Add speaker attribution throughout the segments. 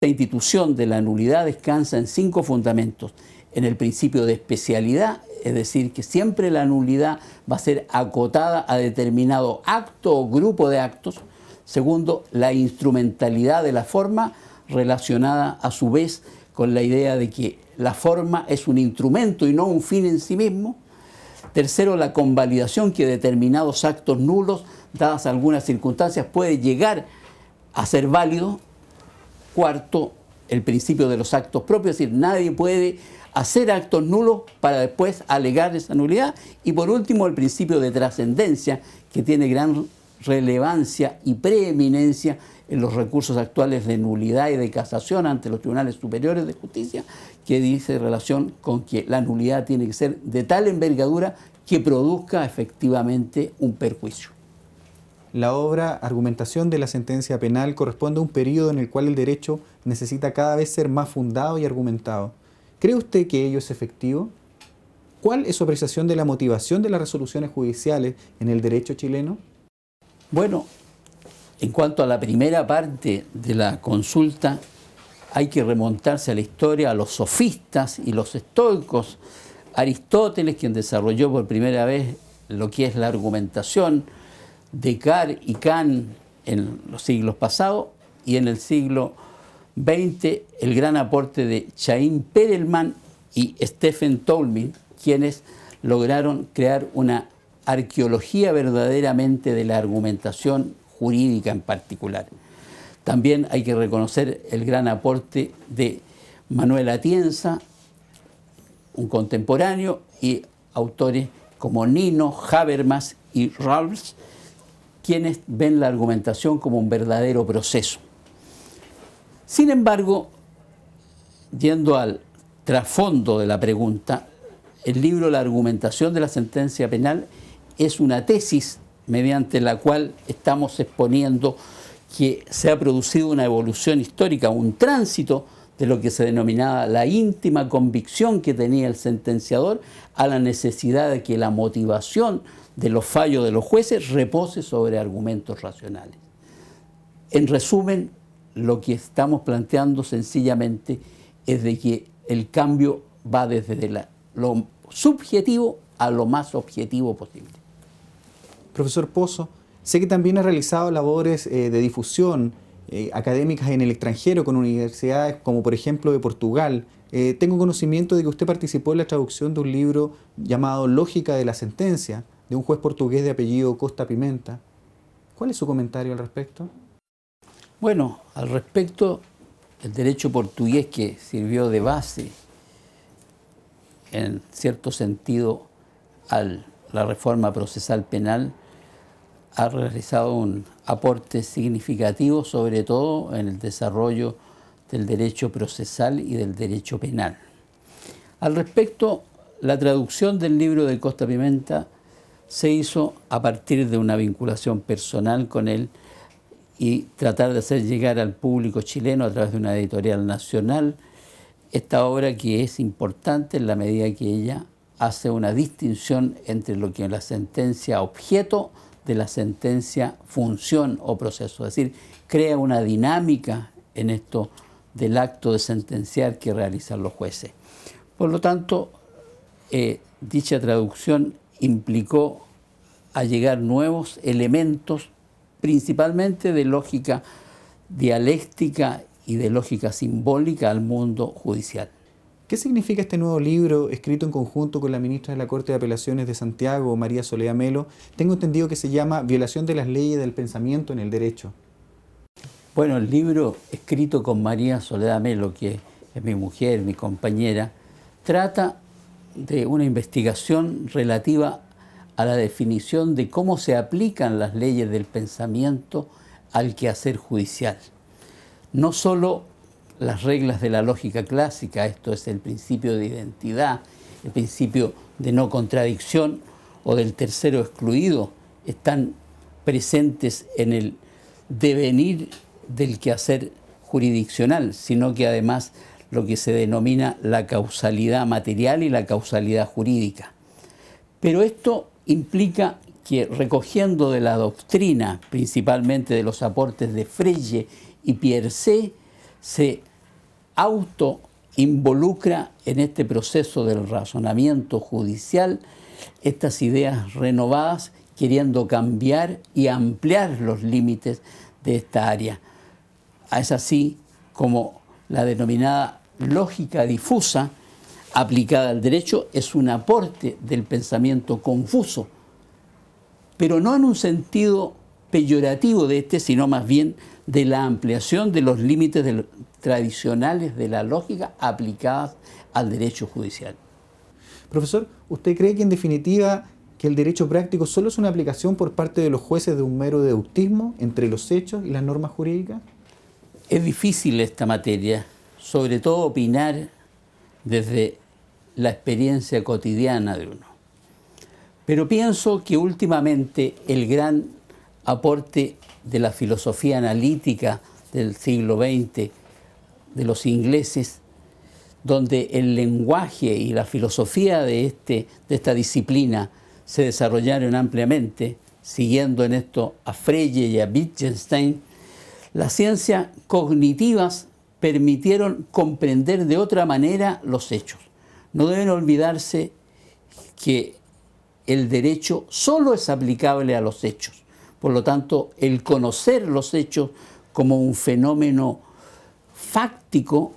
Speaker 1: institución de la nulidad descansa en 5 fundamentos. En el principio de especialidad, es decir, que siempre la nulidad va a ser acotada a determinado acto o grupo de actos. Segundo, la instrumentalidad de la forma, relacionada a su vez con la idea de que la forma es un instrumento y no un fin en sí mismo. Tercero, la convalidación, que determinados actos nulos, dadas algunas circunstancias, puede llegar a ser válido. Cuarto, el principio de los actos propios, es decir, nadie puede hacer actos nulos para después alegar esa nulidad. Y por último, el principio de trascendencia, que tiene gran relevancia y preeminencia en los recursos actuales de nulidad y de casación ante los tribunales superiores de justicia, que dice relación con que la nulidad tiene que ser de tal envergadura que produzca efectivamente un perjuicio.
Speaker 2: La obra Argumentación de la sentencia penal corresponde a un periodo en el cual el derecho necesita cada vez ser más fundado y argumentado. ¿Cree usted que ello es efectivo? ¿Cuál es su apreciación de la motivación de las resoluciones judiciales en el derecho chileno?
Speaker 1: Bueno, en cuanto a la primera parte de la consulta, hay que remontarse a la historia, a los sofistas y los estoicos. Aristóteles, quien desarrolló por primera vez lo que es la argumentación, Descartes y Kant en los siglos pasados, y en el siglo XX el gran aporte de Chaim Perelman y Stephen Toulmin, quienes lograron crear una arqueología verdaderamente de la argumentación jurídica en particular. También hay que reconocer el gran aporte de Manuel Atienza, un contemporáneo, y autores como Nino, Habermas y Rawls, quienes ven la argumentación como un verdadero proceso. Sin embargo, yendo al trasfondo de la pregunta, el libro La argumentación de la sentencia penal es una tesis mediante la cual estamos exponiendo que se ha producido una evolución histórica, un tránsito de lo que se denominaba la íntima convicción que tenía el sentenciador a la necesidad de que la motivación de los fallos de los jueces repose sobre argumentos racionales. En resumen, lo que estamos planteando sencillamente es de que el cambio va desde lo subjetivo a lo más objetivo posible.
Speaker 2: Profesor Pozo, sé que también ha realizado labores de difusión académicas en el extranjero con universidades como por ejemplo de Portugal. Tengo conocimiento de que usted participó en la traducción de un libro llamado Lógica de la Sentencia, de un juez portugués de apellido Costa Pimenta. ¿Cuál es su comentario al respecto?
Speaker 1: Bueno, al respecto, el derecho portugués, que sirvió de base en cierto sentido a la reforma procesal penal, ha realizado un aporte significativo, sobre todo en el desarrollo del derecho procesal y del derecho penal. Al respecto, la traducción del libro de Costa Pimenta se hizo a partir de una vinculación personal con él y tratar de hacer llegar al público chileno a través de una editorial nacional esta obra, que es importante en la medida que ella hace una distinción entre lo que es la sentencia objeto de la sentencia función o proceso, es decir, crea una dinámica en esto del acto de sentenciar que realizan los jueces. Por lo tanto, dicha traducción implicó allegar nuevos elementos, principalmente de lógica dialéctica y de lógica simbólica al mundo judicial.
Speaker 2: ¿Qué significa este nuevo libro, escrito en conjunto con la ministra de la Corte de Apelaciones de Santiago, María Soledad Melo? Tengo entendido que se llama Violación de las leyes del pensamiento en el derecho.
Speaker 1: Bueno, el libro, escrito con María Soledad Melo, que es mi mujer, mi compañera, trata de una investigación relativa a la definición de cómo se aplican las leyes del pensamiento al quehacer judicial. No solo las reglas de la lógica clásica, esto es el principio de identidad, el principio de no contradicción o del tercero excluido, están presentes en el devenir del quehacer jurisdiccional, sino que además lo que se denomina la causalidad material y la causalidad jurídica. Pero esto implica que, recogiendo de la doctrina, principalmente de los aportes de Frege y Piercé, se auto involucra en este proceso del razonamiento judicial estas ideas renovadas, queriendo cambiar y ampliar los límites de esta área. Es así como la denominada lógica difusa aplicada al derecho es un aporte del pensamiento confuso, pero no en un sentido peyorativo de este, sino más bien de la ampliación de los límites tradicionales de la lógica aplicadas al derecho judicial.
Speaker 2: Profesor, ¿usted cree que en definitiva que el derecho práctico solo es una aplicación por parte de los jueces de un mero deductismo entre los hechos y las normas jurídicas?
Speaker 1: Es difícil esta materia, sobre todo opinar desde la experiencia cotidiana de uno. Pero pienso que últimamente el gran aporte de la filosofía analítica del siglo XX, de los ingleses, donde el lenguaje y la filosofía de esta disciplina se desarrollaron ampliamente, siguiendo en esto a Frege y a Wittgenstein, las ciencias cognitivas permitieron comprender de otra manera los hechos. No deben olvidarse que el derecho solo es aplicable a los hechos. Por lo tanto, el conocer los hechos como un fenómeno fáctico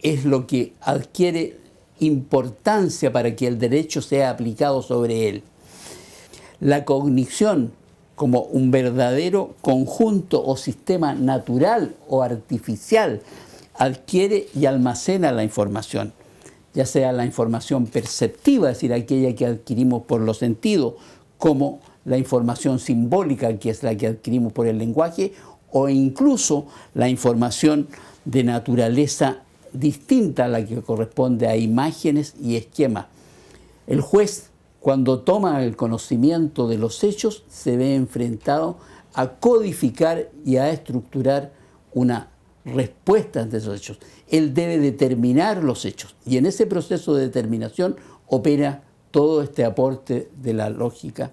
Speaker 1: es lo que adquiere importancia para que el derecho sea aplicado sobre él. La cognición como un verdadero conjunto o sistema natural o artificial adquiere y almacena la información, ya sea la información perceptiva, es decir, aquella que adquirimos por los sentidos, como la información simbólica, que es la que adquirimos por el lenguaje, o incluso la información de naturaleza distinta a la que corresponde a imágenes y esquemas. El juez, cuando toma el conocimiento de los hechos, se ve enfrentado a codificar y a estructurar una respuesta ante esos hechos. Él debe determinar los hechos y en ese proceso de determinación opera todo este aporte de la lógica,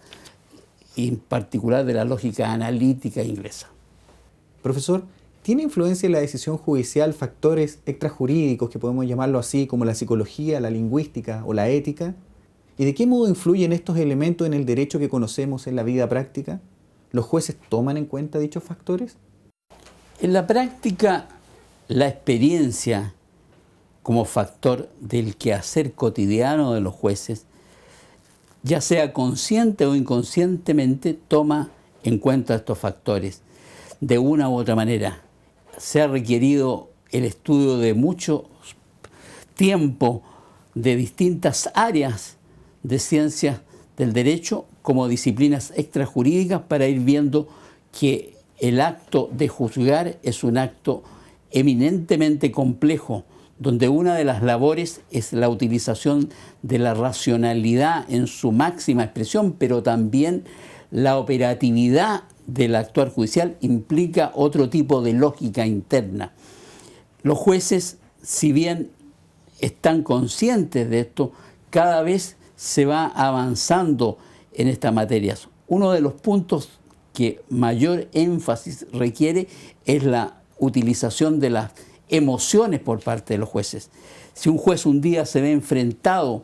Speaker 1: y en particular de la lógica analítica inglesa.
Speaker 2: Profesor, ¿tiene influencia en la decisión judicial factores extrajurídicos, que podemos llamarlo así, como la psicología, la lingüística o la ética? ¿Y de qué modo influyen estos elementos en el derecho que conocemos en la vida práctica? ¿Los jueces toman en cuenta dichos factores?
Speaker 1: En la práctica, la experiencia como factor del quehacer cotidiano de los jueces, ya sea consciente o inconscientemente, toma en cuenta estos factores de una u otra manera. Se ha requerido el estudio de mucho tiempo de distintas áreas de ciencias del derecho como disciplinas extrajurídicas para ir viendo que el acto de juzgar es un acto eminentemente complejo, donde una de las labores es la utilización de la racionalidad en su máxima expresión, pero también la operatividad del actuar judicial implica otro tipo de lógica interna. Los jueces, si bien están conscientes de esto, cada vez se va avanzando en estas materias. Uno de los puntos que mayor énfasis requiere es la utilización de las emociones por parte de los jueces. Si un juez un día se ve enfrentado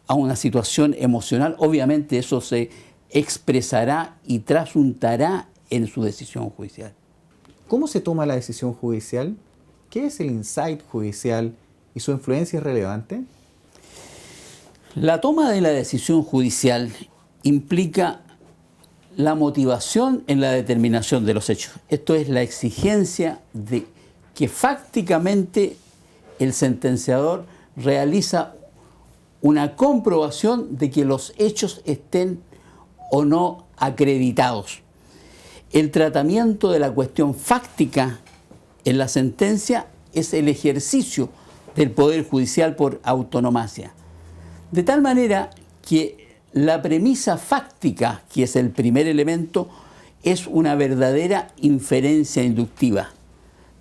Speaker 1: a una situación emocional, obviamente eso se expresará y trasuntará en su decisión judicial.
Speaker 2: ¿Cómo se toma la decisión judicial? ¿Qué es el insight judicial y su influencia es relevante?
Speaker 1: La toma de la decisión judicial implica la motivación en la determinación de los hechos. Esto es la exigencia de que fácticamente el sentenciador realiza una comprobación de que los hechos estén o no acreditados. El tratamiento de la cuestión fáctica en la sentencia es el ejercicio del Poder Judicial por autonomía. De tal manera que la premisa fáctica, que es el primer elemento, es una verdadera inferencia inductiva.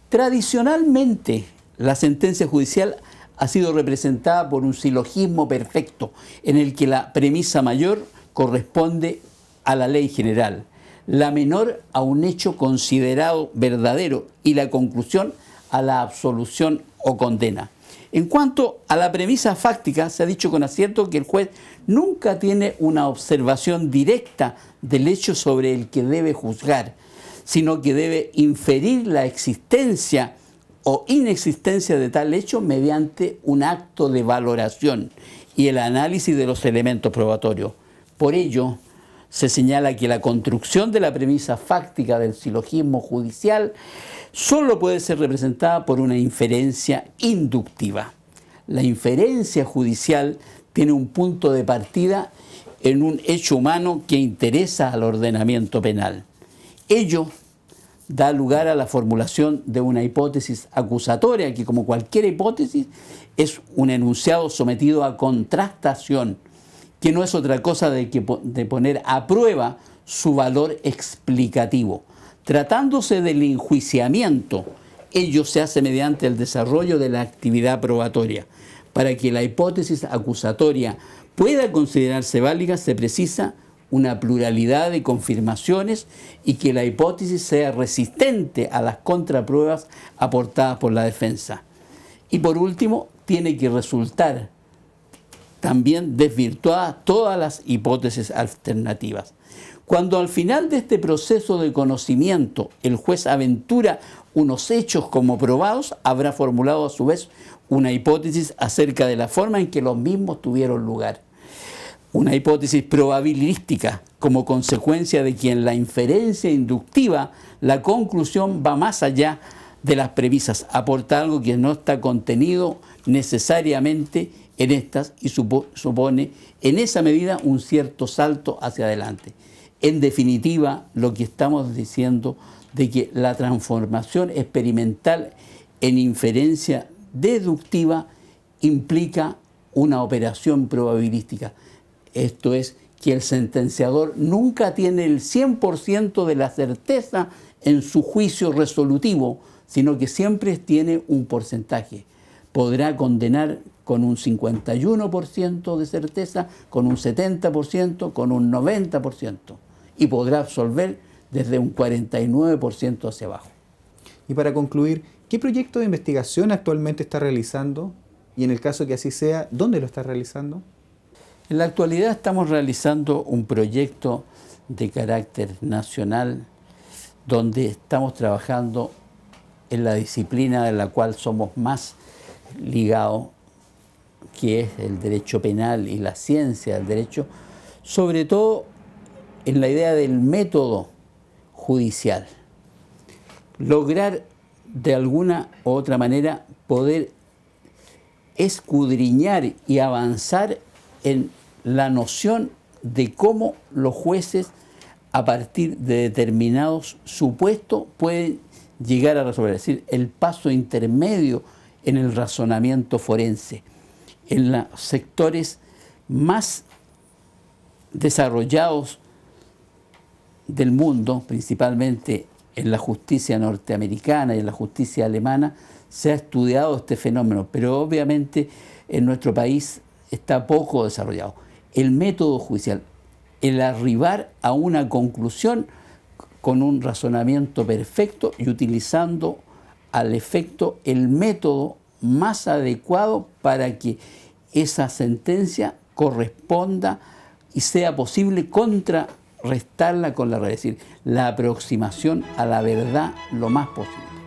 Speaker 1: Tradicionalmente, la sentencia judicial ha sido representada por un silogismo perfecto, en el que la premisa mayor corresponde a la ley general, la menor a un hecho considerado verdadero y la conclusión a la absolución o condena. En cuanto a la premisa fáctica, se ha dicho con acierto que el juez nunca tiene una observación directa del hecho sobre el que debe juzgar, sino que debe inferir la existencia o inexistencia de tal hecho mediante un acto de valoración y el análisis de los elementos probatorios. Por ello, se señala que la construcción de la premisa fáctica del silogismo judicial solo puede ser representada por una inferencia inductiva. La inferencia judicial tiene un punto de partida en un hecho humano que interesa al ordenamiento penal. Ello da lugar a la formulación de una hipótesis acusatoria que, como cualquier hipótesis, es un enunciado sometido a contrastación, que no es otra cosa de poner a prueba su valor explicativo. Tratándose del enjuiciamiento, ello se hace mediante el desarrollo de la actividad probatoria. Para que la hipótesis acusatoria pueda considerarse válida, se precisa una pluralidad de confirmaciones y que la hipótesis sea resistente a las contrapruebas aportadas por la defensa. Y por último, tiene que resultar también desvirtuadas todas las hipótesis alternativas. Cuando al final de este proceso de conocimiento el juez aventura unos hechos como probados, habrá formulado a su vez una hipótesis acerca de la forma en que los mismos tuvieron lugar. Una hipótesis probabilística como consecuencia de que en la inferencia inductiva la conclusión va más allá de las premisas, aporta algo que no está contenido necesariamente en estas y supone en esa medida un cierto salto hacia adelante. En definitiva, lo que estamos diciendo de que la transformación experimental en inferencia deductiva implica una operación probabilística. Esto es, que el sentenciador nunca tiene el 100% de la certeza en su juicio resolutivo, sino que siempre tiene un porcentaje. Podrá condenar con un 51% de certeza, con un 70%, con un 90%, y podrá absolver desde un 49% hacia abajo.
Speaker 2: Y para concluir, ¿qué proyecto de investigación actualmente está realizando? Y en el caso que así sea, ¿dónde lo está realizando?
Speaker 1: En la actualidad estamos realizando un proyecto de carácter nacional donde estamos trabajando en la disciplina de la cual somos más ligados, que es el derecho penal y la ciencia del derecho, sobre todo en la idea del método judicial. Lograr de alguna u otra manera poder escudriñar y avanzar en la noción de cómo los jueces, a partir de determinados supuestos, pueden llegar a resolver, es decir, el paso intermedio en el razonamiento forense. En los sectores más desarrollados del mundo, principalmente en la justicia norteamericana y en la justicia alemana, se ha estudiado este fenómeno, pero obviamente en nuestro país está poco desarrollado. El método judicial, el arribar a una conclusión con un razonamiento perfecto y utilizando al efecto el método más adecuado para que esa sentencia corresponda y sea posible contrarrestarla con la realidad, es decir, la aproximación a la verdad lo más posible.